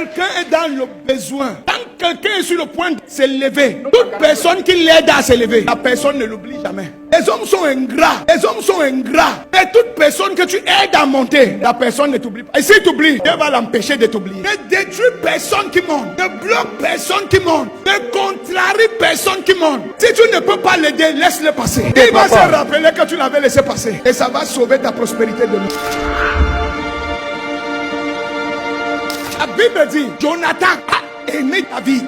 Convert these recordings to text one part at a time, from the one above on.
quelqu'un est dans le besoin, quand quelqu'un est sur le point de s'élever, toute personne qui l'aide à s'élever, la personne ne l'oublie jamais. Les hommes sont ingrats, les hommes sont ingrats. Mais toute personne que tu aides à monter, la personne ne t'oublie pas. Et s'il t'oublie, Dieu va l'empêcher de t'oublier. Ne détruis personne qui monte, ne bloque personne qui monte, ne contrarie personne qui monte. Si tu ne peux pas l'aider, laisse-le passer. Il va se rappeler que tu l'avais laissé passer. Et ça va sauver ta prospérité demain. La Bible dit, Jonathan a aimé David,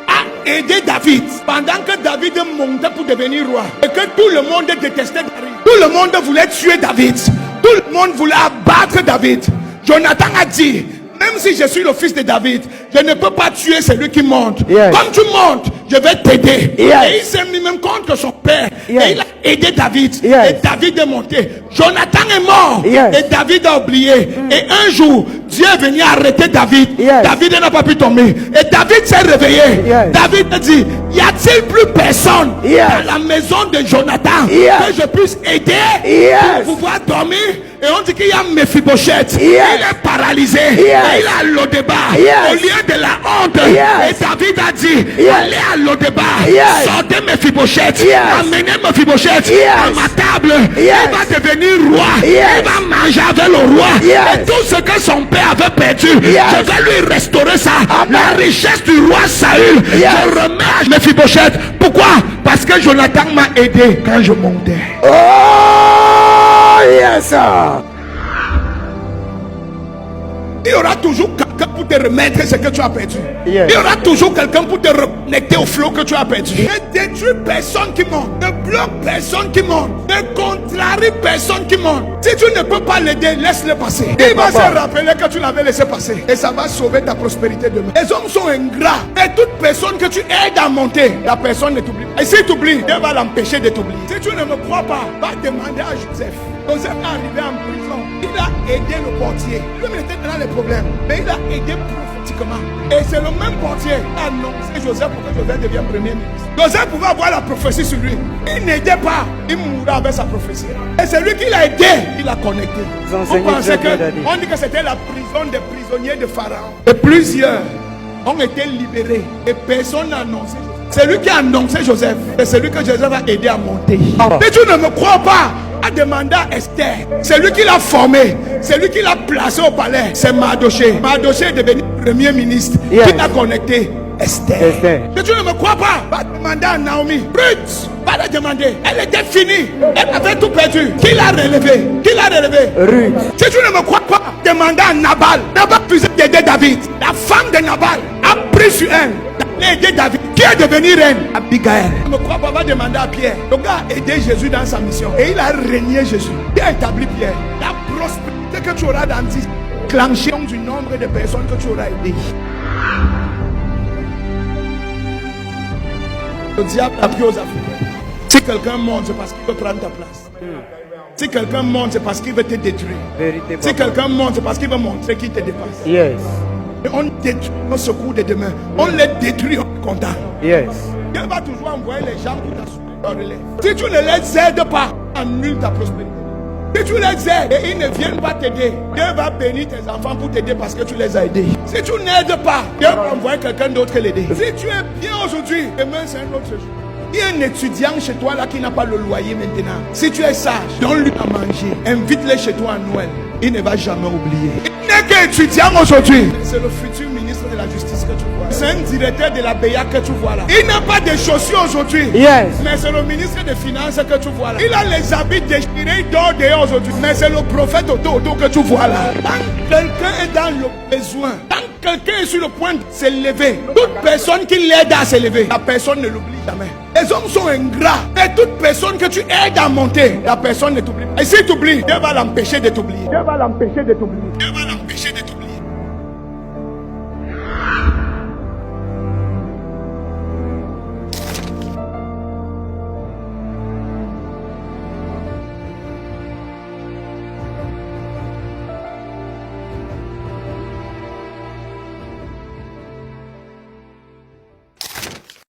a aidé David pendant que David montait pour devenir roi et que tout le monde détestait David. Tout le monde voulait tuer David. Tout le monde voulait abattre David. Jonathan a dit, même si je suis le fils de David, je ne peux pas tuer celui qui monte. Comme tu montes, je vais t'aider. Et il s'est mis même contre son père. Et il a aidé David. Et David est monté. Jonathan est mort. Et David a oublié. Et un jour, Dieu est venu arrêter David. David n'a pas pu tomber. Et David s'est réveillé. David a dit, y a-t-il plus personne dans la maison de Jonathan que je puisse aider pour pouvoir dormir? Et on dit qu'il y a Mephibosheth. Il est paralysé. Et il a Lodébar. Au lieu de la honte. Et David a dit, allez à Lodébar. Sortez Mephibosheth. Amenez Mephibosheth à ma table. Il va devenir roi. Il va manger avec le roi. Et tout ce que son père avait perdu, je vais lui restaurer ça. La richesse du roi Saül, je remets à Mephibosheth. Pourquoi? Parce que Jonathan m'a aidé quand je montais. Oh, yes. Il y aura toujours quelqu'un pour te remettre ce que tu as perdu. Il y aura toujours quelqu'un pour te reconnecter au flot que tu as perdu. Ne détruis personne qui monte. Ne bloque personne qui monte. Ne contrarie personne qui monte. Si tu ne peux pas l'aider, laisse-le passer. Il va se rappeler que tu l'avais laissé passer. Et ça va sauver ta prospérité demain. Les hommes sont ingrats. Et toute personne que tu aides à monter, la personne ne t'oublie pas. Et s'il t'oublie, Dieu va l'empêcher de t'oublier. Si tu ne me crois pas, va demander à Joseph. Joseph est arrivé en prison. Il a aidé le portier. Lui était dans les problèmes. Mais il a aidé prophétiquement. Et c'est le même portier qui a annoncé Joseph pour que Joseph devienne premier ministre. Joseph pouvait avoir la prophétie sur lui. Il n'aidait pas. Il mourra avec sa prophétie. Et c'est lui qui l'a aidé. Il l'a connecté. On dit que c'était la prison des prisonniers de Pharaon. Et plusieurs ont été libérés. Et personne n'a annoncé. C'est lui qui a annoncé Joseph. Et c'est lui que Joseph a aidé à monter. Si tu ne me crois pas, a demandé à Esther. C'est lui qui l'a formé. C'est lui qui l'a placé au palais. C'est Mardoché. Mardoché est devenu premier ministre. Qui t'a connecté? Esther. Si tu ne me crois pas, va demander à Naomi. Ruth, va la demander. Elle était finie. Elle avait tout perdu. Qui l'a relevé? Qui l'a relevé? Ruth. Si tu ne me crois pas, demande à Nabal. Nabal faisait aider David. La femme de Nabal a pris sur elle. Aider David. Qui est devenu reine? Abigail. Je ne me crois pas, va demander à Pierre. Le gars a aidé Jésus dans sa mission. Et il a régné Jésus. Il a établi Pierre. La prospérité que tu auras dans 10 clenché du nombre de personnes que tu auras aidées. Le diable a pris aux Africains. Si quelqu'un monte, c'est parce qu'il veut prendre ta place. Si quelqu'un monte, c'est parce qu'il veut te détruire. Si quelqu'un monte, c'est parce qu'il veut montrer qu'il te dépasse. Et on détruit nos secours de demain. On les détruit, on est content. Dieu va toujours envoyer les gens pour t'assurer. Si tu ne les aides pas, annule ta prospérité. Si tu les aides et ils ne viennent pas t'aider, Dieu va bénir tes enfants pour t'aider parce que tu les as aidés. Si tu n'aides pas, Dieu va envoyer quelqu'un d'autre qui l'aider. Si tu es bien aujourd'hui, demain c'est un autre jour. Il y a un étudiant chez toi là qui n'a pas le loyer maintenant. Si tu es sage, donne-lui à manger. Invite-le chez toi à Noël. Il ne va jamais oublier. Il n'est qu'étudiant aujourd'hui. C'est le futur ministre de la justice que tu vois. C'est un directeur de la BEA que tu vois là. Il n'a pas de chaussures aujourd'hui. Mais c'est le ministre des Finances que tu vois là. Il a les habits déchirés, il dort dehors aujourd'hui. Mais c'est le prophète Odo que tu vois là. Quand quelqu'un est dans le besoin, quand quelqu'un est sur le point de s'élever, toute personne qui l'aide à s'élever, la personne ne l'oublie jamais. Les hommes sont ingrats. Et toute personne que tu aides à monter, la personne ne t'oublie pas. Et s'il t'oublie, Dieu va l'empêcher de t'oublier. Dieu va l'empêcher de t'oublier.